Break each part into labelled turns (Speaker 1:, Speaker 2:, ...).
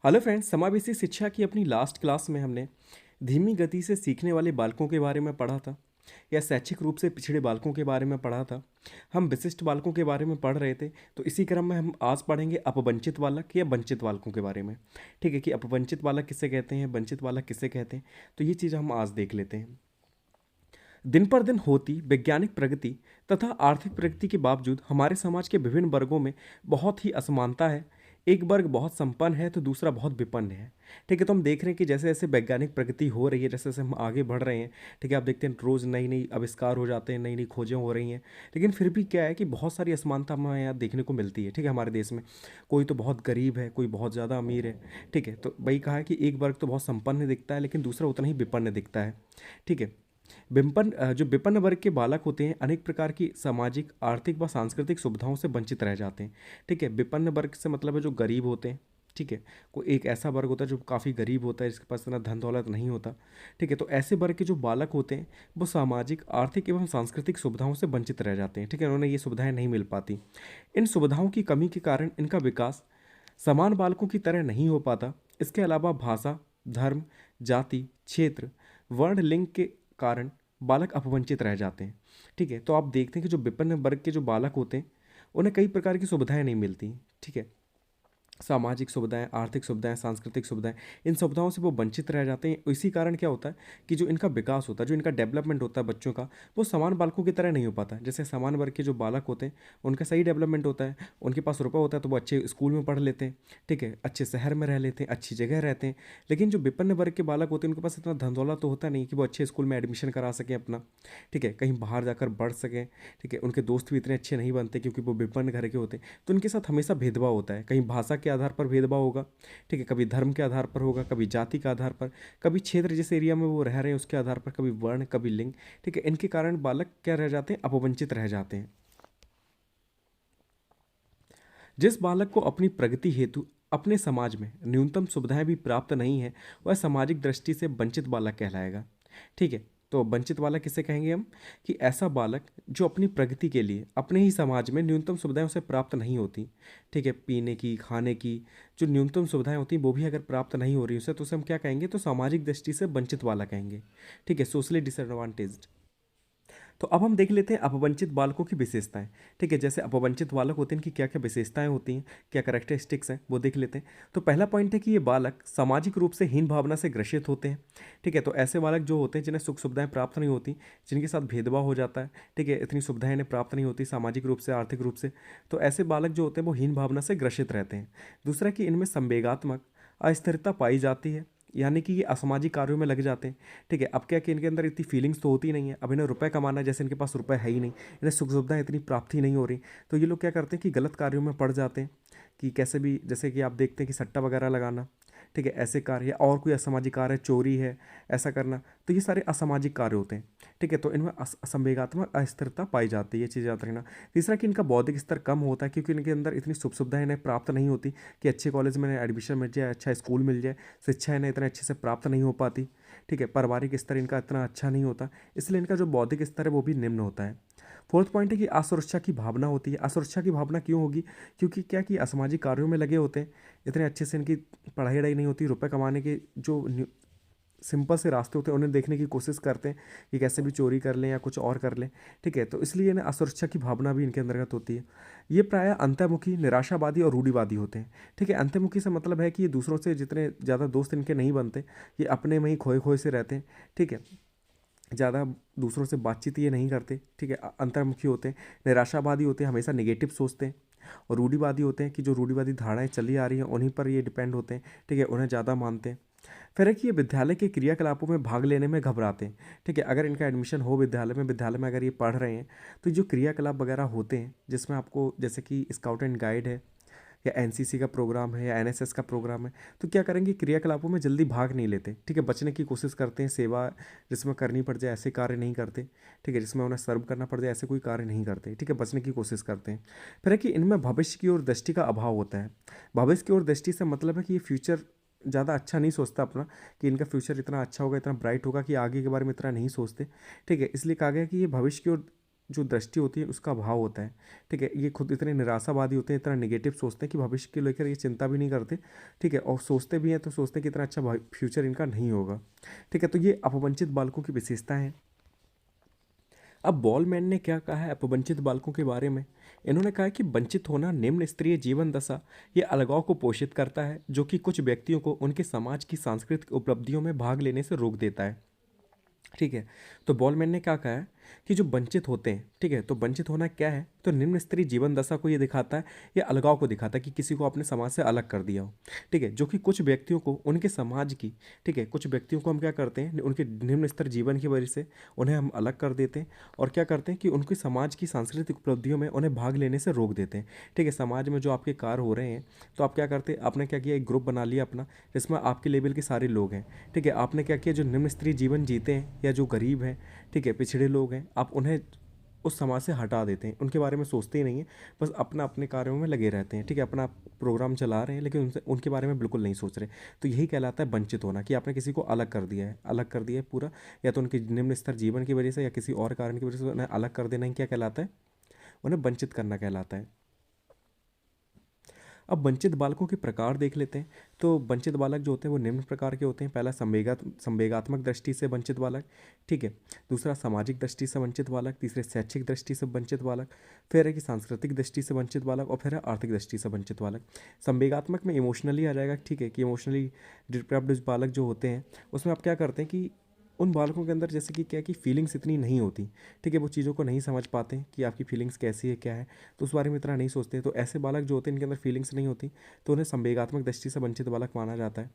Speaker 1: Hello friends, समावेशी शिक्षा की अपनी लास्ट क्लास में हमने धीमी गति से सीखने वाले बालकों के बारे में पढ़ा था या शैक्षिक रूप से पिछड़े बालकों के बारे में पढ़ा था। हम विशिष्ट बालकों के बारे में पढ़ रहे थे। तो इसी क्रम में हम आज पढ़ेंगे अपवंचित बालक या वंचित बालकों के बारे में। ठीक है कि अपवंचित बालक किसे कहते हैं, वंचित बालक किसे कहते हैं, तो ये चीज़ हम आज देख लेते हैं। दिन पर दिन होती वैज्ञानिक प्रगति तथा आर्थिक प्रगति के बावजूद हमारे समाज के विभिन्न वर्गों में बहुत ही असमानता है। एक वर्ग बहुत संपन्न है तो दूसरा बहुत विपन्न है। ठीक है, तो हम देख रहे हैं कि जैसे जैसे वैज्ञानिक प्रगति हो रही है, जैसे जैसे हम आगे बढ़ रहे हैं, ठीक है, आप देखते हैं रोज़ नई नई आविष्कार हो जाते हैं, नई नई खोजें हो रही हैं। लेकिन फिर भी क्या है कि बहुत सारी असमानता हमें यहाँ देखने को मिलती है। ठीक है, हमारे देश में कोई तो बहुत गरीब है, कोई बहुत ज़्यादा अमीर है। ठीक है, तो वही कहा है कि एक वर्ग तो बहुत संपन्न दिखता है लेकिन दूसरा उतना ही विपन्न दिखता है। ठीक है, जो विपन्न वर्ग के बालक होते हैं अनेक प्रकार की सामाजिक, आर्थिक व सांस्कृतिक सुविधाओं से वंचित रह जाते हैं। ठीक है, विपन्न वर्ग से मतलब है जो गरीब होते हैं। ठीक है, कोई एक ऐसा वर्ग होता है जो काफ़ी गरीब होता है, जिसके पास इतना धन दौलत नहीं होता। ठीक है, तो ऐसे वर्ग के जो बालक होते हैं वो सामाजिक, आर्थिक एवं सांस्कृतिक सुविधाओं से वंचित रह जाते हैं। ठीक है, उन्हें ये सुविधाएं नहीं मिल पाती। इन सुविधाओं की कमी के कारण इनका विकास समान बालकों की तरह नहीं हो पाता। इसके अलावा भाषा, धर्म, जाति, क्षेत्र, वर्ण, लिंग के कारण बालक अपवंचित रह जाते हैं। ठीक है, तो आप देखते हैं कि जो विपन्न वर्ग के जो बालक होते हैं उन्हें कई प्रकार की सुविधाएं नहीं मिलती। ठीक है, सामाजिक सुविधाएं, आर्थिक सुविधाएं, सांस्कृतिक सुविधाएं, इन सुविधाओं से वो वंचित रह जाते हैं। इसी कारण क्या होता है कि जो इनका विकास होता है, जो इनका डेवलपमेंट होता है बच्चों का, वो समान बालकों की तरह नहीं हो पाता। जैसे समान वर्ग के जो बालक होते हैं उनका सही डेवलपमेंट होता है, उनके पास रुपये होता है तो वो अच्छे स्कूल में पढ़ लेते हैं। ठीक है, अच्छे शहर में रह लेते हैं, अच्छी जगह रहते हैं। लेकिन जो विपन्न वर्ग के बालक होते हैं उनके पास इतना धन दौलत तो होता नहीं कि वो अच्छे स्कूल में एडमिशन करा सकें अपना। ठीक है, कहीं बाहर जाकर बढ़ सकें। ठीक है, उनके दोस्त भी इतने अच्छे नहीं बनते क्योंकि वो विपन्न घर के होते हैं। तो उनके साथ हमेशा भेदभाव होता है। कहीं भाषा के आधार पर भेदभाव होगा। ठीक है, कभी धर्म के आधार पर होगा, कभी जाति के आधार पर, कभी क्षेत्र जिस एरिया में वो रह रहे हैं उसके आधार पर, कभी वर्ण, कभी लिंग। ठीक है, इनके कारण बालक क्या रह जाते हैं, अपवंचित रह जाते हैं। जिस बालक को अपनी प्रगति हेतु अपने समाज में न्यूनतम सुविधाएं भी प्राप्त नहीं है वह सामाजिक दृष्टि से वंचित बालक कहलाएगा। ठीक है, तो वंचित बालक किसे कहेंगे हम, कि ऐसा बालक जो अपनी प्रगति के लिए अपने ही समाज में न्यूनतम सुविधाएं उसे प्राप्त नहीं होती। ठीक है, पीने की, खाने की जो न्यूनतम सुविधाएं होती हैं वो भी अगर प्राप्त नहीं हो रही उसे, तो उसे हम क्या कहेंगे, तो सामाजिक दृष्टि से वंचित वाला कहेंगे। ठीक है, सोशली डिसएडवांटेज्ड। तो अब हम देख लेते हैं अपवंचित बालकों की विशेषताएं। ठीक है, जैसे अपवंचित बालक होते हैं इनकी क्या क्या विशेषताएं होती हैं, क्या करेक्टरिस्टिक्स हैं, वो देख लेते हैं। तो पहला पॉइंट है कि ये बालक सामाजिक रूप से हीन भावना से ग्रसित होते हैं। ठीक है, तो ऐसे बालक जो होते हैं जिन्हें सुख सुविधाएं प्राप्त नहीं होती, जिनके साथ भेदभाव हो जाता है। ठीक है, इतनी सुविधाएं इन्हें प्राप्त नहीं होती सामाजिक रूप से, आर्थिक रूप से। तो ऐसे बालक जो होते हैं वो हीन भावना से ग्रसित रहते हैं। दूसरा कि इनमें संवेगात्मक अस्थिरता पाई जाती है, यानी कि ये असामाजिक कार्यों में लग जाते हैं। ठीक है, अब क्या कि इनके अंदर इतनी फीलिंग्स तो होती नहीं है। अब इन्हें रुपए कमाना है, जैसे इनके पास रुपए है ही नहीं, इन्हें सुख सुविधाएं इतनी प्राप्ति नहीं हो रही, तो ये लोग क्या करते हैं कि गलत कार्यों में पड़ जाते हैं। कि कैसे भी, जैसे कि आप देखते हैं कि सट्टा वगैरह लगाना। ठीक है, ऐसे कार्य, या और कोई असामाजिक कार्य, चोरी है, ऐसा करना, तो ये सारे असामाजिक कार्य होते हैं। ठीक है, तो इनमें संवेगात्मक अस्थिरता पाई जाती है, ये चीज़ याद रखना। तीसरा कि इनका बौद्धिक स्तर कम होता है क्योंकि इनके अंदर इतनी सुख सुविधाएं इन्हें प्राप्त नहीं होती कि अच्छे कॉलेज में एडमिशन मिल जाए, अच्छा स्कूल मिल जाए, शिक्षा इन्हें इतने अच्छे से प्राप्त नहीं हो पाती। ठीक है, पारिवारिक स्तर इनका इतना अच्छा नहीं होता, इसलिए इनका जो बौद्धिक स्तर है वो भी निम्न होता है। फोर्थ पॉइंट है कि असुरक्षा की भावना होती है। असुरक्षा की भावना क्यों होगी, क्योंकि क्या कि असामाजिक कार्यों में लगे होते हैं, इतने अच्छे से इनकी पढ़ाई वढ़ाई नहीं होती, रुपए कमाने के जो सिंपल से रास्ते होते हैं उन्हें देखने की कोशिश करते हैं कि कैसे भी चोरी कर लें या कुछ और कर लें। ठीक है, तो इसलिए इन्हें असुरक्षा की भावना भी इनके अंतर्गत होती है। ये प्रायः अंतर्मुखी, निराशावादी और रूढ़िवादी होते हैं। ठीक है, अंतर्मुखी से मतलब है कि ये दूसरों से जितने ज़्यादा दोस्त इनके नहीं बनते, ये अपने में ही खोए खोए से रहते हैं। ठीक है, ज़्यादा दूसरों से बातचीत ये नहीं करते। ठीक है, अंतर्मुखी होते हैं, निराशावादी होते हैं, हमेशा नेगेटिव सोचते हैं। और रूढ़िवादी होते हैं कि जो रूढ़िवादी धारणाएं चली आ रही हैं उन्हीं पर ये डिपेंड होते हैं। ठीक है, उन्हें ज़्यादा मानते हैं। फिर है कि ये विद्यालय के क्रियाकलापों में भाग लेने में घबराते हैं। ठीक है, अगर इनका एडमिशन हो विद्यालय में अगर ये पढ़ रहे हैं, तो जो क्रियाकलाप वगैरह होते हैं जिसमें आपको, जैसे कि स्काउट एंड गाइड है, या एनसीसी का प्रोग्राम है, या एनएसएस का प्रोग्राम है, तो क्या करेंगे, क्रियाकलापों में जल्दी भाग नहीं लेते। ठीक है, बचने की कोशिश करते हैं, सेवा जिसमें करनी पड़ जाए ऐसे कार्य नहीं करते। ठीक है, जिसमें उन्हें सर्व करना पड़ जाए ऐसे कोई कार्य नहीं करते। ठीक है, बचने की कोशिश करते हैं। फिर है कि इनमें भविष्य की ओर दृष्टि का अभाव होता है। भविष्य की ओर दृष्टि से मतलब है कि ये फ्यूचर ज़्यादा अच्छा नहीं सोचता अपना, कि इनका फ्यूचर इतना अच्छा होगा, इतना ब्राइट होगा, कि आगे के बारे में इतना नहीं सोचते। ठीक है, इसलिए कहा गया कि ये भविष्य की ओर जो दृष्टि होती है उसका अभाव होता है। ठीक है, ये खुद इतने निराशावादी होते हैं, इतना नेगेटिव सोचते हैं कि भविष्य के लेकर ये चिंता भी नहीं करते। ठीक है, और सोचते भी हैं तो सोचते हैं कि इतना अच्छा फ्यूचर इनका नहीं होगा। ठीक है, तो ये अपवंचित बालकों की विशेषता है। अब बॉलमैन ने क्या कहा है अपवंचित बालकों के बारे में? इन्होंने कहा है कि वंचित होना निम्न स्तरीय जीवन दशा ये अलगाव को पोषित करता है, जो कि कुछ व्यक्तियों को उनके समाज की सांस्कृतिक उपलब्धियों में भाग लेने से रोक देता है। ठीक है, तो बॉलमैन ने क्या कहा है कि जो वंचित होते हैं, ठीक है, तो वंचित होना क्या है, तो निम्न स्तरीय जीवन दशा को ये दिखाता है, या अलगाव को दिखाता है कि किसी को अपने समाज से अलग कर दिया हो। ठीक है, जो कि कुछ व्यक्तियों को उनके समाज की, ठीक है, कुछ व्यक्तियों को हम क्या करते हैं, उनके निम्न स्तर जीवन की वजह से उन्हें हम अलग कर देते हैं, और क्या करते हैं कि उनकी समाज की सांस्कृतिक उपलब्धियों में उन्हें भाग लेने से रोक देते हैं। ठीक है, समाज में जो आपके कार्य हो रहे हैं, तो आप क्या करते हैं, आपने क्या किया, एक ग्रुप बना लिया अपना, जिसमें आपके लेवल के सारे लोग हैं। ठीक है, आपने क्या किया, जो निम्न स्तरीय जीवन जीते हैं या जो गरीब हैं, ठीक है, पिछड़े लोग हैं, आप उन्हें उस समाज से हटा देते हैं, उनके बारे में सोचते ही नहीं हैं, बस अपना अपने कार्यों में लगे रहते हैं। ठीक है, अपना प्रोग्राम चला रहे हैं, लेकिन उनसे उनके बारे में बिल्कुल नहीं सोच रहे। तो यही कहलाता है वंचित होना, कि आपने किसी को अलग कर दिया है, अलग कर दिया है पूरा, या तो उनके निम्न स्तर जीवन की वजह से या किसी और कारण की वजह से उन्हें अलग कर देना ही क्या कहलाता है, उन्हें वंचित करना कहलाता है। अब वंचित बालकों के प्रकार देख लेते हैं। तो वंचित बालक जो होते हैं वो निम्न प्रकार के होते हैं। पहला संवेगात्मक दृष्टि से वंचित बालक, ठीक है। दूसरा सामाजिक दृष्टि से वंचित बालक, तीसरे शैक्षिक दृष्टि से वंचित बालक, फिर है कि सांस्कृतिक दृष्टि से वंचित बालक, और फिर है आर्थिक दृष्टि से वंचित बालक। संवेगात्मक में इमोशनली आ जाएगा, ठीक है, कि इमोशनली डिप्रेव्ड बालक जो होते हैं उसमें आप क्या करते हैं कि उन बालकों के अंदर जैसे कि क्या है कि फीलिंग्स इतनी नहीं होती। ठीक है, वो चीज़ों को नहीं समझ पाते कि आपकी फीलिंग्स कैसी है, क्या है, तो उस बारे में इतना नहीं सोचते। तो ऐसे बालक जो होते हैं इनके अंदर फीलिंग्स नहीं होती, तो उन्हें संवेगात्मक दृष्टि से वंचित बालक माना जाता है।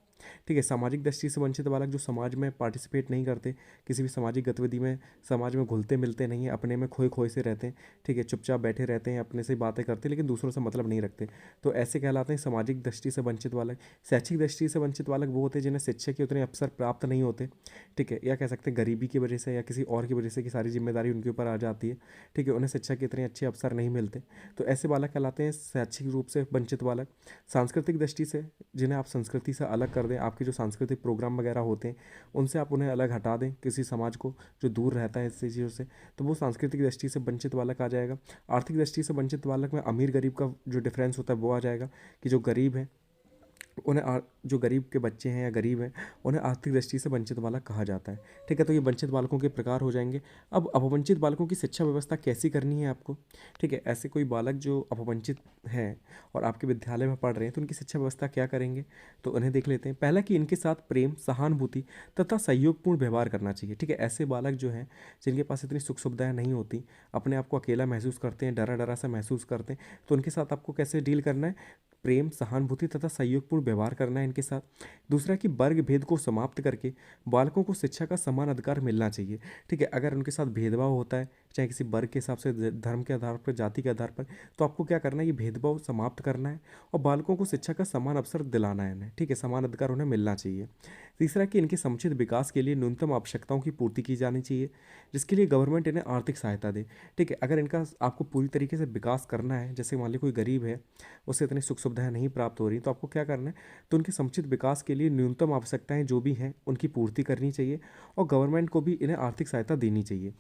Speaker 1: ठीक है, सामाजिक दृष्टि से वंचित बालक जो समाज में पार्टिसिपेट नहीं करते, किसी भी सामाजिक गतिविधि में समाज में घुलते मिलते नहीं है, अपने में खोए खोए से रहते हैं। ठीक है, चुपचाप बैठे रहते हैं, अपने से बातें करते हैं, लेकिन दूसरों से मतलब नहीं रखते, तो ऐसे कहलाते हैं सामाजिक दृष्टि से वंचित बालक। शैक्षिक दृष्टि से वंचित बालक वो होते हैं जिन्हें शिक्षा के उतने अवसर प्राप्त नहीं होते। ठीक है, या कह सकते हैं गरीबी की वजह से या किसी और की वजह से कि सारी जिम्मेदारी उनके ऊपर आ जाती है। ठीक है, उन्हें शिक्षा के इतने अच्छे अवसर नहीं मिलते, तो ऐसे बालक कहलाते हैं शैक्षिक रूप से वंचित बालक। सांस्कृतिक दृष्टि से जिन्हें आप संस्कृति से अलग कर दें, आपके जो सांस्कृतिक प्रोग्राम वगैरह होते हैं उनसे आप उन्हें अलग हटा दें, किसी समाज को जो दूर रहता है इससे चीज़ों से, तो वो सांस्कृतिक दृष्टि से वंचित बालक आ जाएगा। आर्थिक दृष्टि से वंचित बालक में अमीर गरीब का जो डिफरेंस होता है वो आ जाएगा, कि जो गरीब है उन्हें जो गरीब के बच्चे हैं या गरीब हैं उन्हें आर्थिक दृष्टि से वंचित बालक कहा जाता है। ठीक है, तो ये वंचित बालकों के प्रकार हो जाएंगे। अब अपवंचित बालकों की शिक्षा व्यवस्था कैसी करनी है आपको? ठीक है, ऐसे कोई बालक जो अपवंचित हैं और आपके विद्यालय में पढ़ रहे हैं तो उनकी शिक्षा व्यवस्था क्या करेंगे, तो उन्हें देख लेते हैं। पहला कि इनके साथ प्रेम, सहानुभूति तथा सहयोगपूर्ण व्यवहार करना चाहिए। ठीक है, ऐसे बालक जो हैं जिनके पास इतनी सुख सुविधाएं नहीं होती, अपने आप को अकेला महसूस करते हैं, डरा डरा सा महसूस करते हैं, तो उनके साथ आपको कैसे डील करना है? प्रेम, सहानुभूति तथा सहयोगपूर्ण व्यवहार करना है इनके साथ। दूसरा कि वर्ग भेद को समाप्त करके बालकों को शिक्षा का समान अधिकार मिलना चाहिए। ठीक है, अगर उनके साथ भेदभाव होता है, चाहे किसी वर्ग के हिसाब से, धर्म के आधार पर, जाति के आधार पर, तो आपको क्या करना है, ये भेदभाव समाप्त करना है और बालकों को शिक्षा का समान अवसर दिलाना है इन्हें। ठीक है, समान अधिकार उन्हें मिलना चाहिए। तीसरा कि इनके समुचित विकास के लिए न्यूनतम आवश्यकताओं की पूर्ति की जानी चाहिए, जिसके लिए गवर्नमेंट इन्हें आर्थिक सहायता दे। ठीक है, अगर इनका आपको पूरी तरीके से विकास करना है, जैसे मान लीजिए कोई गरीब है, उससे इतनी सुख सुविधाएं नहीं प्राप्त हो रही, तो आपको क्या करना है, तो उनके समुचित विकास के लिए न्यूनतम आवश्यकताएं जो भी हैं उनकी पूर्ति करनी चाहिए और गवर्नमेंट को भी इन्हें आर्थिक सहायता देनी चाहिए।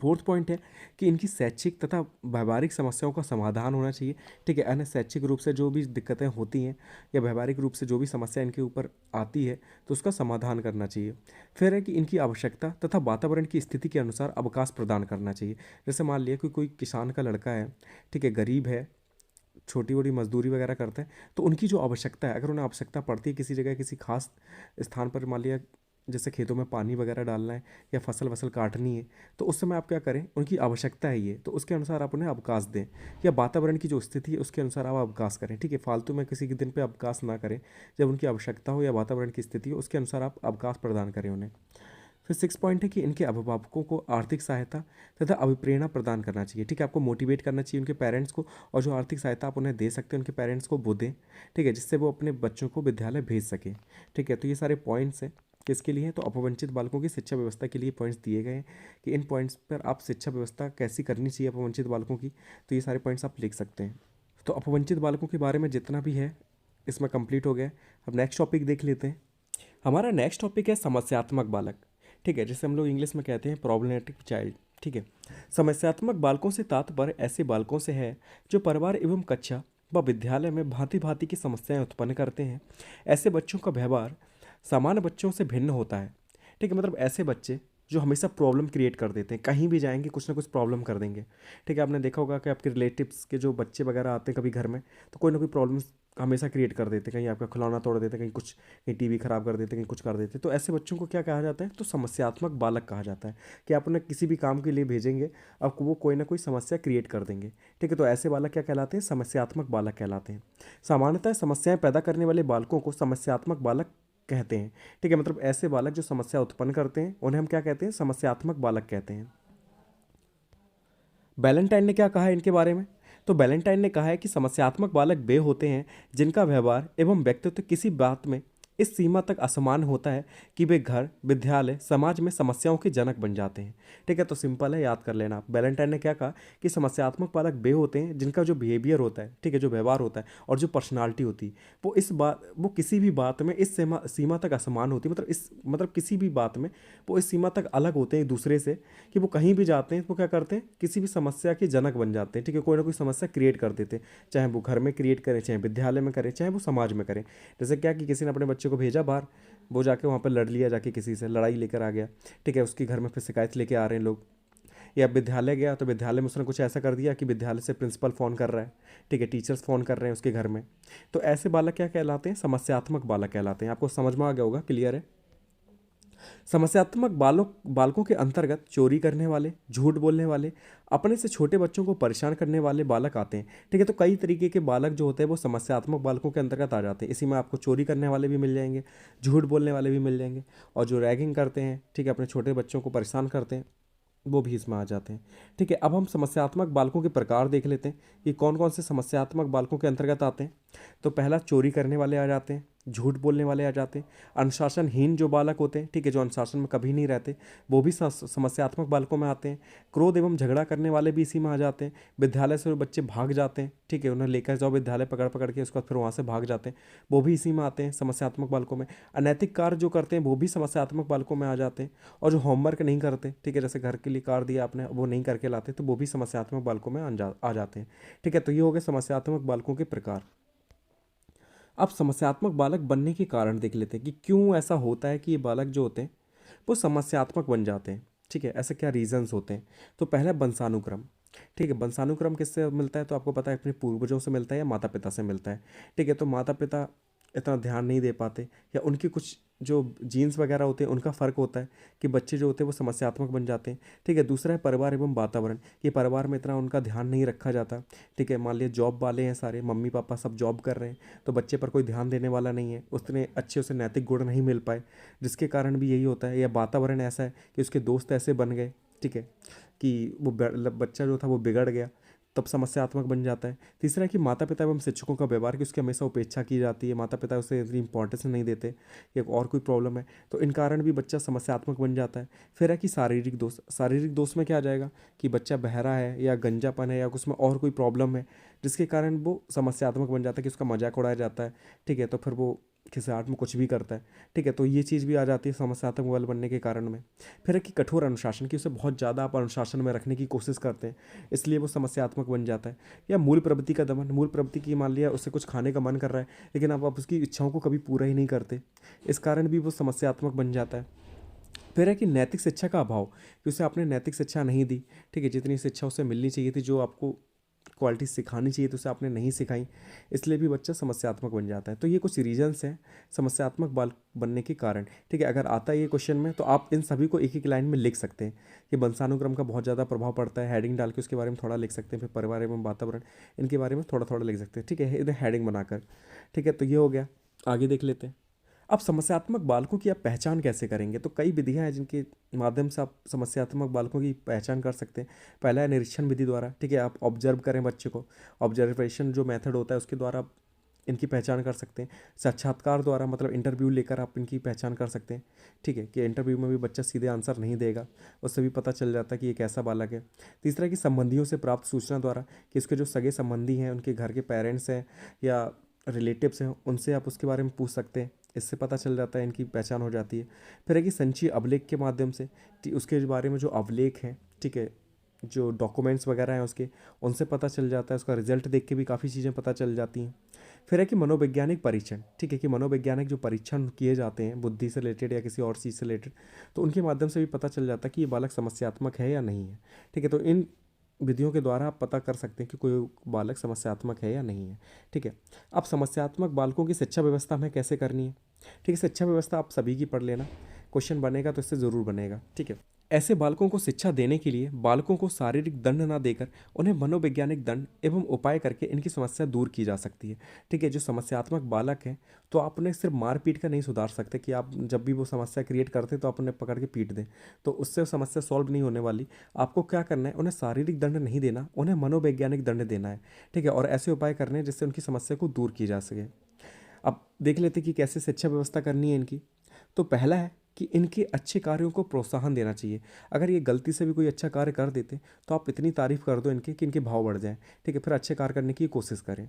Speaker 1: फोर्थ पॉइंट है कि इनकी शैक्षिक तथा व्यावहारिक समस्याओं का समाधान होना चाहिए। ठीक है, अन्य शैक्षिक रूप से जो भी दिक्कतें होती हैं या व्यावहारिक रूप से जो भी समस्या इनके ऊपर आती है तो उसका समाधान करना चाहिए। फिर है कि इनकी आवश्यकता तथा वातावरण की स्थिति के अनुसार अवकाश प्रदान करना चाहिए। जैसे मान लिया कि कोई किसान का लड़का है, ठीक है, गरीब है, छोटी मोटी मजदूरी वगैरह करते हैं, तो उनकी जो आवश्यकता है, अगर उन्हें आवश्यकता पड़ती है किसी जगह किसी खास स्थान पर, मान लिया जैसे खेतों में पानी वगैरह डालना है या फसल वसल काटनी है, तो उस समय आप क्या करें, उनकी आवश्यकता है ये, तो उसके अनुसार आप उन्हें अवकाश दें, या वातावरण की जो स्थिति है उसके अनुसार आप अवकाश करें। ठीक है, फालतू में किसी के दिन पे अवकाश ना करें, जब उनकी आवश्यकता हो या वातावरण की स्थिति हो उसके अनुसार आप अवकाश प्रदान करें उन्हें। फिर सिक्स पॉइंट है कि इनके अभिभावकों को आर्थिक सहायता तथा अभिप्रेरणा प्रदान करना चाहिए। ठीक है, आपको मोटिवेट करना चाहिए उनके पेरेंट्स को, और जो आर्थिक सहायता आप उन्हें दे सकते हैं उनके पेरेंट्स को वो दें। ठीक है, जिससे वो अपने बच्चों को विद्यालय भेज सकें। ठीक है, तो ये सारे पॉइंट्स हैं किसके लिए, तो अपवंचित बालकों की शिक्षा व्यवस्था के लिए पॉइंट्स दिए गए हैं कि इन पॉइंट्स पर आप शिक्षा व्यवस्था कैसी करनी चाहिए अपवंचित बालकों की, तो ये सारे पॉइंट्स आप लिख सकते हैं। तो अपवंचित बालकों के बारे में जितना भी है इसमें कंप्लीट हो गया। अब नेक्स्ट टॉपिक देख लेते हैं। हमारा नेक्स्ट टॉपिक है समस्यात्मक बालक। ठीक है, जैसे हम लोग इंग्लिश में कहते हैं प्रॉब्लमेटिक चाइल्ड। ठीक है। समस्यात्मक बालकों से तात्पर्य ऐसे बालकों से है जो परिवार एवं कक्षा व विद्यालय में भांति भांति की समस्याएं उत्पन्न करते हैं। ऐसे बच्चों का व्यवहार सामान्य बच्चों से भिन्न होता है। ठीक है, मतलब ऐसे बच्चे जो हमेशा प्रॉब्लम क्रिएट कर देते हैं, कहीं भी जाएंगे कुछ ना कुछ प्रॉब्लम कर देंगे। ठीक है, आपने देखा होगा कि आपके रिलेटिव्स के जो बच्चे वगैरह आते हैं कभी घर में, तो कोई ना कोई प्रॉब्लम्स हमेशा क्रिएट कर देते हैं। कहीं आपका खिलौना तोड़ देते हैं, कहीं कुछ, कहीं टीवी खराब कर देते हैं, कहीं कुछ कर देते हैं। तो ऐसे बच्चों को क्या कहा जाता है? तो समस्यात्मक बालक कहा जाता है कि आप उन्हें किसी भी काम के लिए भेजेंगे, आपको वो कोई ना कोई समस्या क्रिएट कर देंगे। ठीक है, तो ऐसे बालक क्या कहलाते हैं? समस्यात्मक बालक कहलाते हैं। सामान्यतः समस्याएं पैदा करने वाले बालकों को समस्यात्मक बालक कहते हैं। ठीक है, मतलब ऐसे बालक जो समस्या उत्पन्न करते हैं उन्हें हम क्या कहते हैं? समस्यात्मक बालक कहते हैं। बैलेंटाइन ने क्या कहा है इनके बारे में? तो बैलेंटाइन ने कहा है कि समस्यात्मक बालक वे होते हैं जिनका व्यवहार एवं व्यक्तित्व किसी बात में इस सीमा तक असमान होता है कि वे घर, विद्यालय, समाज में समस्याओं के जनक बन जाते हैं। ठीक है, तो सिंपल है, याद कर लेना आप। बैलेंटाइन ने क्या कहा कि समस्यात्मक बालक वे होते हैं जिनका जो बिहेवियर होता है, ठीक है, जो व्यवहार होता है और जो पर्सनालिटी होती है, वो किसी भी बात में इस सीमा तक असमान होती है। मतलब किसी भी बात में वो इस सीमा तक अलग होते हैं एक दूसरे से कि वो कहीं भी जाते हैं तो क्या करते हैं? किसी भी समस्या के जनक बन जाते हैं। ठीक है, कोई ना कोई समस्या क्रिएट कर देते हैं, चाहे वो घर में क्रिएट करें, चाहे विद्यालय में करें, चाहे वो समाज में करें। जैसे क्या कि किसी ने अपने बच्चे को भेजा बाहर, वो जाके वहाँ पर लड़ लिया, जाके किसी से लड़ाई लेकर आ गया। ठीक है, उसके घर में फिर शिकायत लेके आ रहे हैं लोग। या विद्यालय गया तो विद्यालय में उसने कुछ ऐसा कर दिया कि विद्यालय से प्रिंसिपल फ़ोन कर रहा है। ठीक है, टीचर्स फ़ोन कर रहे हैं उसके घर में। तो ऐसे बालक क्या कहलाते हैं? समस्यात्मक बालक कहलाते हैं। आपको समझ में आ गया होगा, क्लियर है? समस्यात्मक बालकों के अंतर्गत चोरी करने वाले, झूठ बोलने वाले, अपने से छोटे बच्चों को परेशान करने वाले बालक आते हैं। ठीक है, तो कई तरीके के बालक जो होते हैं वो समस्यात्मक बालकों के अंतर्गत आ जाते हैं। इसी में आपको चोरी करने वाले भी मिल जाएंगे, झूठ बोलने वाले भी मिल जाएंगे, और जो रैगिंग करते हैं, ठीक है, अपने छोटे बच्चों को परेशान करते हैं, वो भी इसमें आ जाते हैं। ठीक है, अब हम समस्यात्मक बालकों के प्रकार देख लेते हैं कि कौन कौन से समस्यात्मक बालकों के अंतर्गत आते हैं। तो पहला, चोरी करने वाले आ जाते हैं, झूठ बोलने वाले आ जाते हैं, अनुशासनहीन जो बालक होते हैं, ठीक है, जो अनुशासन में कभी नहीं रहते, वो भी समस्यात्मक बालकों में आते हैं। क्रोध एवं झगड़ा करने वाले भी इसी में आ जाते हैं। विद्यालय से बच्चे भाग जाते हैं, ठीक है, उन्हें लेकर जाओ विद्यालय, पकड़ पकड़ के, उसके बाद फिर वहाँ से भाग जाते हैं, वो भी इसी में आते हैं, समस्यात्मक बालकों में। अनैतिक कार्य जो करते हैं वो भी समस्यात्मक बालकों में आ जाते हैं। और जो होमवर्क नहीं करते, ठीक है, जैसे घर के लिए कार्य दिया आपने, वो नहीं करके लाते, तो वो भी समस्यात्मक बालकों में आ जाते हैं। ठीक है, तो ये हो गए समस्यात्मक बालकों के प्रकार। अब समस्यात्मक बालक बनने के कारण देख लेते हैं कि क्यों ऐसा होता है कि ये बालक जो होते हैं वो समस्यात्मक बन जाते हैं। ठीक है, ऐसे क्या रीजंस होते हैं? तो पहला, वंशानुक्रम। ठीक है, वंशानुक्रम किससे मिलता है? तो आपको पता है अपने पूर्वजों से मिलता है या माता पिता से मिलता है। ठीक है, तो माता पिता इतना ध्यान नहीं दे पाते, या उनकी कुछ जो जीन्स वगैरह होते हैं उनका फ़र्क होता है कि बच्चे जो होते हैं वो समस्यात्मक बन जाते हैं। ठीक है, दूसरा है परिवार एवं वातावरण, कि परिवार में इतना उनका ध्यान नहीं रखा जाता। ठीक है, मान लिया जॉब वाले हैं सारे, मम्मी पापा सब जॉब कर रहे हैं, तो बच्चे पर कोई ध्यान देने वाला नहीं है, उतने अच्छे उसे नैतिक गुण नहीं मिल पाए, जिसके कारण भी यही होता है। या वातावरण ऐसा है कि उसके दोस्त ऐसे बन गए, ठीक है, कि वो बच्चा जो था वो बिगड़ गया, तब समस्यात्मक बन जाता है। तीसरा है कि माता पिता एवं शिक्षकों का व्यवहार, कि उसकी हमेशा उपेक्षा की जाती है, माता पिता उसे इतनी इंपॉर्टेंस नहीं देते, या और कोई प्रॉब्लम है, तो इन कारण भी बच्चा समस्यात्मक बन जाता है। फिर है कि शारीरिक दोष। शारीरिक दोष में क्या आ जाएगा कि बच्चा बहरा है, या गंजापन है, या उसमें और कोई प्रॉब्लम है, जिसके कारण वो समस्यात्मक बन जाता है, कि उसका मजाक उड़ाया जाता है। ठीक है, तो फिर वो खिसियाट में कुछ भी करता है। ठीक है, तो ये चीज़ भी आ जाती है समस्यात्मक बल बनने के कारण में। फिर है कि कठोर अनुशासन, की उसे बहुत ज़्यादा आप अनुशासन में रखने की कोशिश करते हैं, इसलिए वो समस्यात्मक बन जाता है। या मूल प्रवृत्ति का दमन। मूल प्रवृत्ति की, मान लिया उसे कुछ खाने का मन कर रहा है, लेकिन आप उसकी इच्छाओं को कभी पूरा ही नहीं करते, इस कारण भी वो समस्यात्मक बन जाता है। फिर है कि नैतिक शिक्षा का अभाव, कि उसे आपने नैतिक शिक्षा नहीं दी। ठीक है, जितनी शिक्षा उसे मिलनी चाहिए थी, जो आपको क्वालिटी सिखानी चाहिए तो उसे आपने नहीं सिखाई, इसलिए भी बच्चा समस्यात्मक बन जाता है। तो ये कुछ रीजंस हैं समस्यात्मक बाल बनने के कारण। ठीक है, अगर आता है ये क्वेश्चन में तो आप इन सभी को एक एक लाइन में लिख सकते हैं कि वंशानुक्रम का बहुत ज़्यादा प्रभाव पड़ता है, हेडिंग डाल के उसके बारे में थोड़ा लिख सकते हैं। फिर परिवार एवं वातावरण, इनके बारे में थोड़ा थोड़ा लिख सकते हैं। ठीक है, इधर हेडिंग बनाकर। ठीक है, तो ये हो गया। आगे देख लेते हैं। अब समस्यात्मक बालकों की आप पहचान कैसे करेंगे? तो कई विधियां हैं जिनके माध्यम से आप समस्यात्मक बालकों की पहचान कर सकते हैं। पहला है निरीक्षण विधि द्वारा। ठीक है, आप ऑब्जर्व करें बच्चे को, ऑब्जर्वेशन जो मेथड होता है उसके द्वारा आप इनकी पहचान कर सकते हैं। साक्षात्कार द्वारा, मतलब इंटरव्यू लेकर आप इनकी पहचान कर सकते हैं। ठीक है, कि इंटरव्यू में भी बच्चा सीधे आंसर नहीं देगा, उससे भी पता चल जाता है कि ये कैसा बालक है। तीसरा कि संबंधियों से प्राप्त सूचना द्वारा, कि इसके जो सगे संबंधी हैं, उनके घर के पेरेंट्स हैं या रिलेटिव्स हैं, उनसे आप उसके बारे में पूछ सकते हैं, इससे पता चल जाता है, इनकी पहचान हो जाती है। फिर है कि संचयी अभिलेख के माध्यम से, उसके बारे में जो अभिलेख हैं ठीक है, जो डॉक्यूमेंट्स वगैरह हैं उसके, उनसे पता चल जाता है, उसका रिजल्ट देख के भी काफ़ी चीज़ें पता चल जाती हैं। फिर है कि मनोवैज्ञानिक परीक्षण, ठीक है, कि मनोवैज्ञानिक जो परीक्षण किए जाते हैं बुद्धि से रिलेटेड या किसी और चीज़ से रिलेटेड, तो उनके माध्यम से भी पता चल जाता है कि ये बालक समस्यात्मक है या नहीं है। ठीक है, तो इन विधियों के द्वारा आप पता कर सकते हैं कि कोई बालक समस्यात्मक है या नहीं है। ठीक है, अब समस्यात्मक बालकों की शिक्षा व्यवस्था हमें कैसे करनी है। ठीक है, शिक्षा व्यवस्था आप सभी की पढ़ लेना, क्वेश्चन बनेगा तो इससे ज़रूर बनेगा। ठीक है, ऐसे बालकों को शिक्षा देने के लिए बालकों को शारीरिक दंड ना देकर उन्हें मनोवैज्ञानिक दंड एवं उपाय करके इनकी समस्या दूर की जा सकती है। ठीक है, जो समस्यात्मक बालक है तो आप उन्हें सिर्फ मार पीट कर नहीं सुधार सकते कि आप जब भी वो समस्या क्रिएट करते तो आप उन्हें पकड़ के पीट दें, तो उससे समस्या सॉल्व नहीं होने वाली। आपको क्या करना है, उन्हें शारीरिक दंड नहीं देना, उन्हें मनोवैज्ञानिक दंड देना है। ठीक है, और ऐसे उपाय करने हैं जिससे उनकी समस्या को दूर की जा सके। अब देख लेते हैं कि कैसे शिक्षा व्यवस्था करनी है इनकी। तो पहला है कि इनके अच्छे कार्यों को प्रोत्साहन देना चाहिए। अगर ये गलती से भी कोई अच्छा कार्य कर देते तो आप इतनी तारीफ कर दो इनकी कि इनके भाव बढ़ जाएं। ठीक है, फिर अच्छे कार्य करने की कोशिश करें।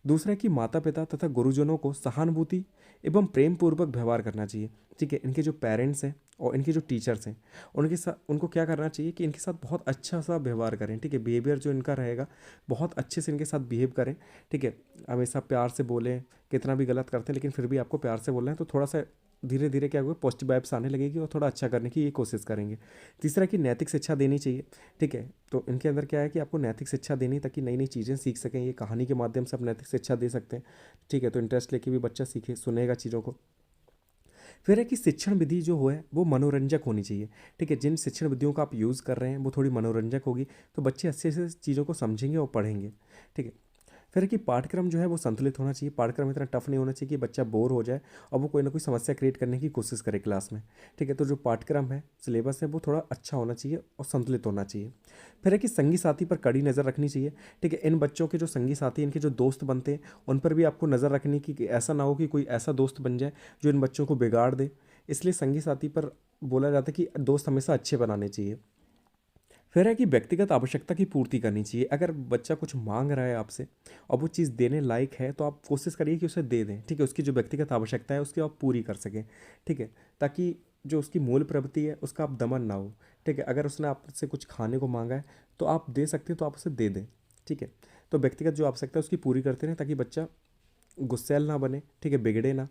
Speaker 1: दूसरा है कि माता पिता तथा गुरुजनों को सहानुभूति एवं प्रेम पूर्वक व्यवहार करना चाहिए। ठीक है, इनके जो पेरेंट्स हैं और इनके जो टीचर्स हैं उनके साथ उनको क्या करना चाहिए कि इनके साथ बहुत अच्छा सा व्यवहार करें। ठीक है, बिहेवियर जो इनका रहेगा बहुत अच्छे से इनके साथ बिहेव करें। ठीक है, हमेशा प्यार से बोलें, कितना भी गलत करते हैं लेकिन फिर भी आपको प्यार से बोलना है तो थोड़ा सा धीरे धीरे क्या होगा, पॉजिटिव वाइब्स आने लगेगी और थोड़ा अच्छा करने की ये कोशिश करेंगे। तीसरा कि नैतिक शिक्षा देनी चाहिए। ठीक है, तो इनके अंदर क्या है कि आपको नैतिक शिक्षा देनी ताकि नई नई चीज़ें सीख सकें। ये कहानी के माध्यम से आप नैतिक शिक्षा दे सकते हैं। ठीक है, तो इंटरेस्ट लेके भी बच्चा सीखे, सुनेगा चीज़ों को। फिर है कि शिक्षण विधि जो है वो मनोरंजक होनी चाहिए। ठीक है, जिन शिक्षण विधियों का आप यूज़ कर रहे हैं वो थोड़ी मनोरंजक होगी तो बच्चे अच्छे से चीज़ों को समझेंगे और पढ़ेंगे। ठीक है, फिर है कि पाठ्यक्रम जो है वो संतुलित होना चाहिए। पाठ्यक्रम इतना टफ नहीं होना चाहिए कि बच्चा बोर हो जाए और वो कोई ना कोई समस्या क्रिएट करने की कोशिश करे क्लास में। ठीक है, तो जो पाठ्यक्रम है, सिलेबस है, वो थोड़ा अच्छा होना चाहिए और संतुलित होना चाहिए। फिर है कि संगी साथी पर कड़ी नज़र रखनी चाहिए। ठीक है, इन बच्चों के जो संगी साथी, इनके जो दोस्त बनते हैं उन पर भी आपको नज़र रखनी कि ऐसा ना हो कि कोई ऐसा दोस्त बन जाए जो इन बच्चों को बिगाड़ दे। इसलिए संगी साथी पर बोला जाता है कि दोस्त हमेशा अच्छे बनाने चाहिए। फिर है कि व्यक्तिगत आवश्यकता की पूर्ति करनी चाहिए। अगर बच्चा कुछ मांग रहा है आपसे और वो चीज़ देने लायक है तो आप कोशिश करिए कि उसे दे दें। ठीक है, उसकी जो व्यक्तिगत आवश्यकता है उसकी आप पूरी कर सकें। ठीक है, ताकि जो उसकी मूल प्रवृत्ति है उसका आप दमन ना हो। ठीक है, अगर उसने आपसे कुछ खाने को मांगा है तो आप दे सकते हैं तो आप उसे दे दें। ठीक है, तो व्यक्तिगत जो आवश्यकता है उसकी पूरी करते रहें ताकि बच्चा गुस्सैल ना बने। ठीक है, बिगड़े ना।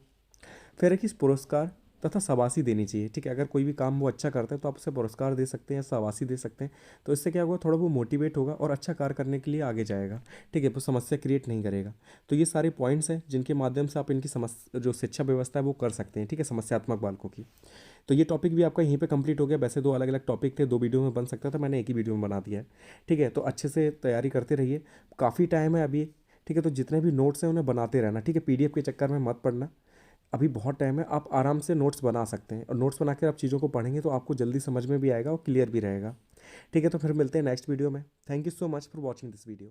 Speaker 1: फिर है कि पुरस्कार तथा शाबाशी देनी चाहिए। ठीक है, अगर कोई भी काम वो अच्छा करता है तो आप उसे पुरस्कार दे सकते हैं या शाबाशी दे सकते हैं। तो इससे क्या होगा, थोड़ा वो मोटिवेट होगा और अच्छा कार्य करने के लिए आगे जाएगा। ठीक है, वो समस्या क्रिएट नहीं करेगा। तो ये सारे पॉइंट्स हैं जिनके माध्यम से आप इनकी समस्या जो शिक्षा व्यवस्था है वो कर सकते हैं। ठीक है, समस्यात्मक बालकों की। तो ये टॉपिक भी आपका यहीं पे कंप्लीट हो गया। वैसे दो अलग अलग टॉपिक थे, दो वीडियो में बन सकता था, मैंने एक ही वीडियो में बना दिया है। ठीक है, तो अच्छे से तैयारी करते रहिए, काफ़ी टाइम है अभी। ठीक है, तो जितने भी नोट्स हैं उन्हें बनाते रहना। ठीक है, पीडीएफ के चक्कर में मत पढ़ना, अभी बहुत टाइम है, आप आराम से नोट्स बना सकते हैं और नोट्स बना कर आप चीज़ों को पढ़ेंगे तो आपको जल्दी समझ में भी आएगा और क्लियर भी रहेगा। ठीक है, तो फिर मिलते हैं नेक्स्ट वीडियो में। Thank you so much for watching this video.